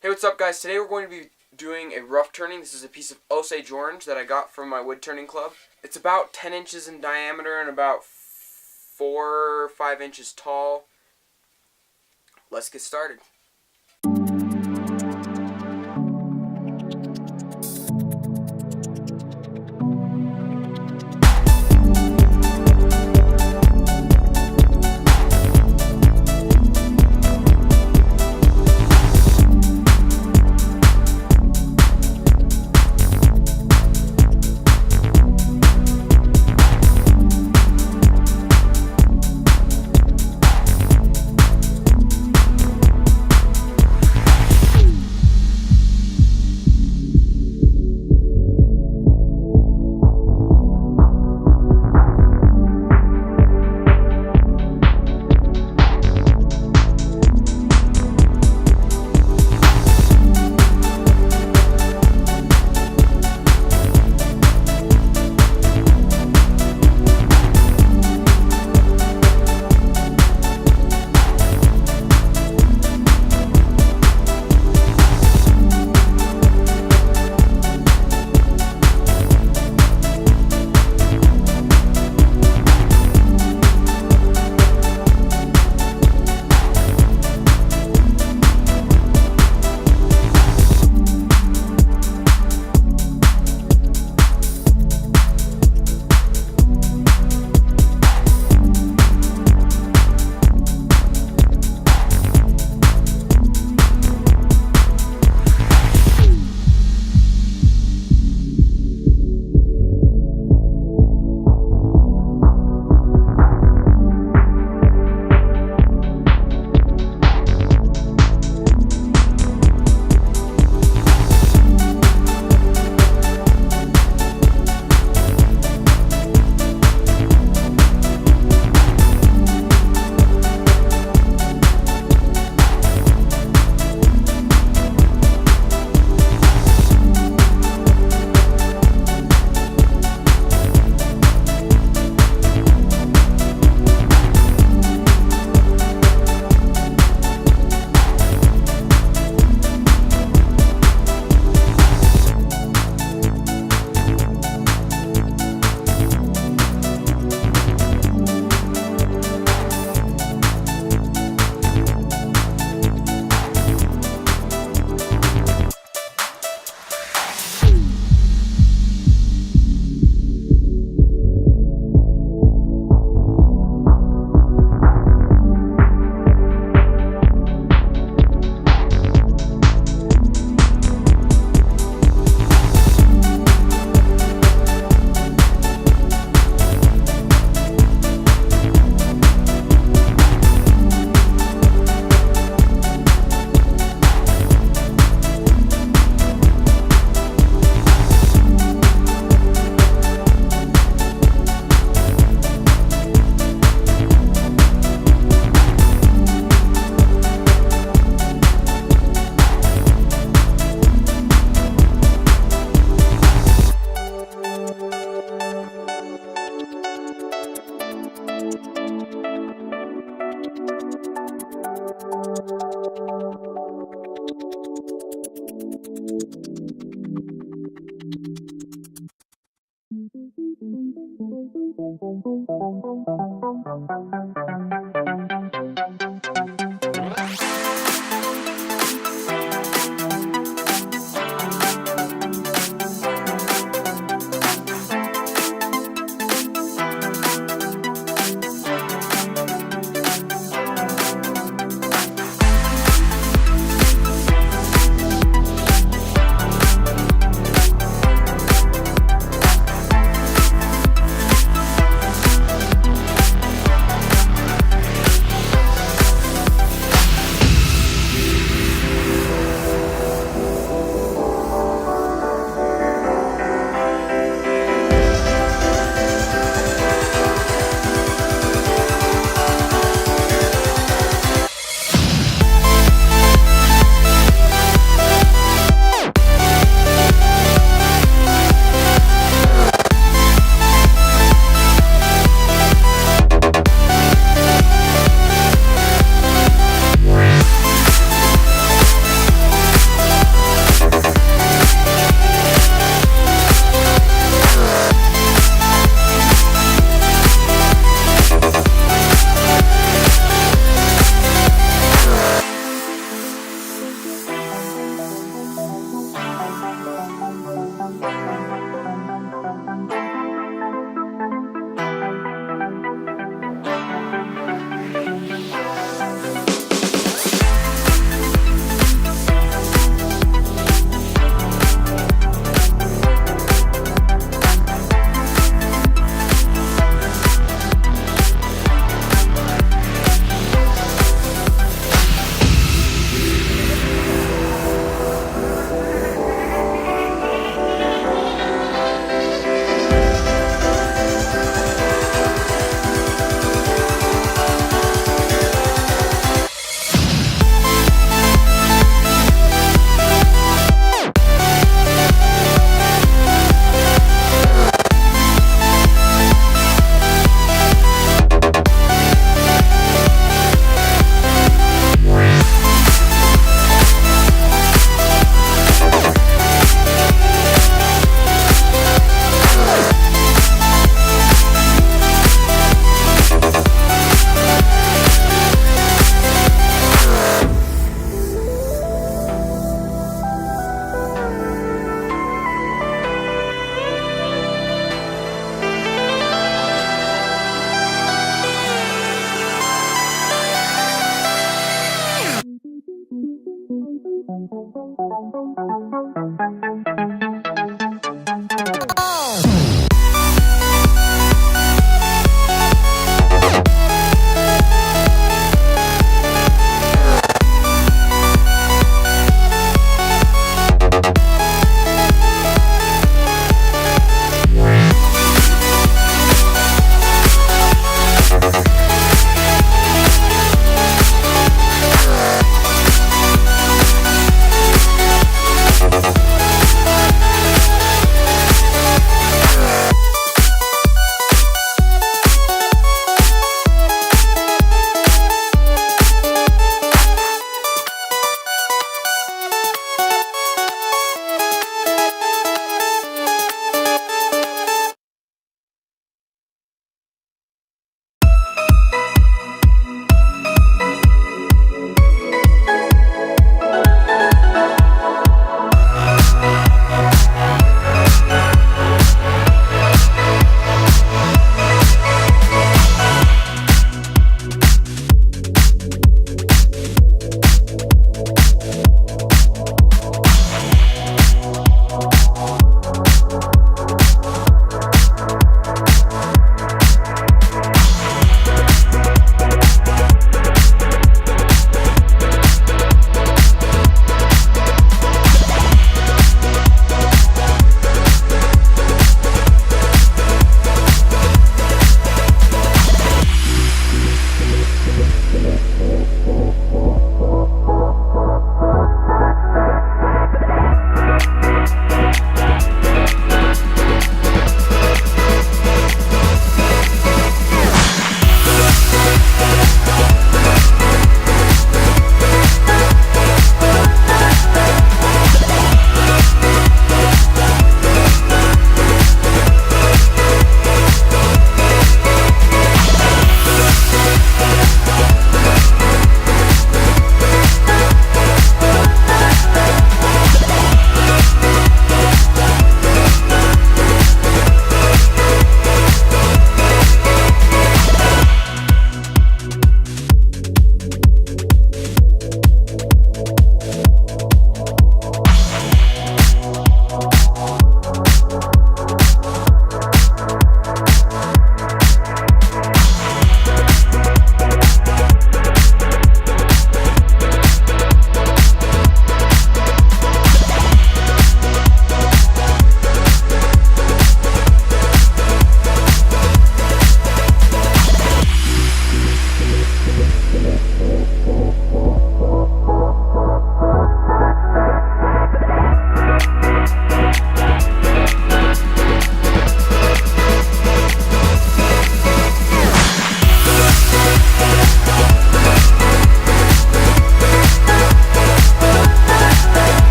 Hey, what's up, guys? Today we're going to be doing a rough turning. This is a piece of Osage Orange that I got from my wood turning club. It's about 10 inches in diameter and about 4 or 5 inches tall. Let's get started.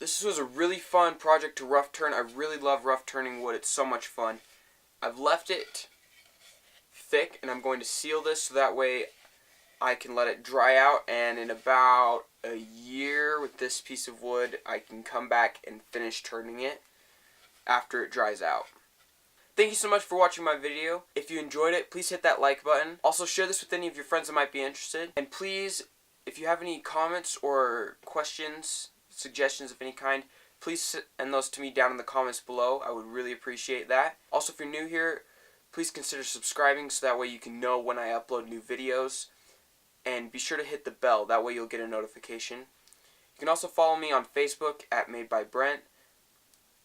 This was a really fun project to rough turn. I really love rough turning wood. It's so much fun. I've left it thick, and I'm going to seal this so that way I can let it dry out, and in about a year with this piece of wood I can come back and finish turning it after it dries out. Thank you so much for watching my video. If you enjoyed it, please hit that like button. Also share this with any of your friends that might be interested. And please, if you have any comments or questions, suggestions of any kind, please send those to me down in the comments below. I would really appreciate that. Also, if you're new here, please consider subscribing so that way you can know when I upload new videos. And be sure to hit the bell, that way you'll get a notification. You can also follow me on Facebook at Made by Brent,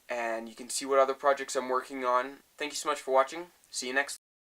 and you can see what other projects I'm working on. Thank you so much for watching. See you next time.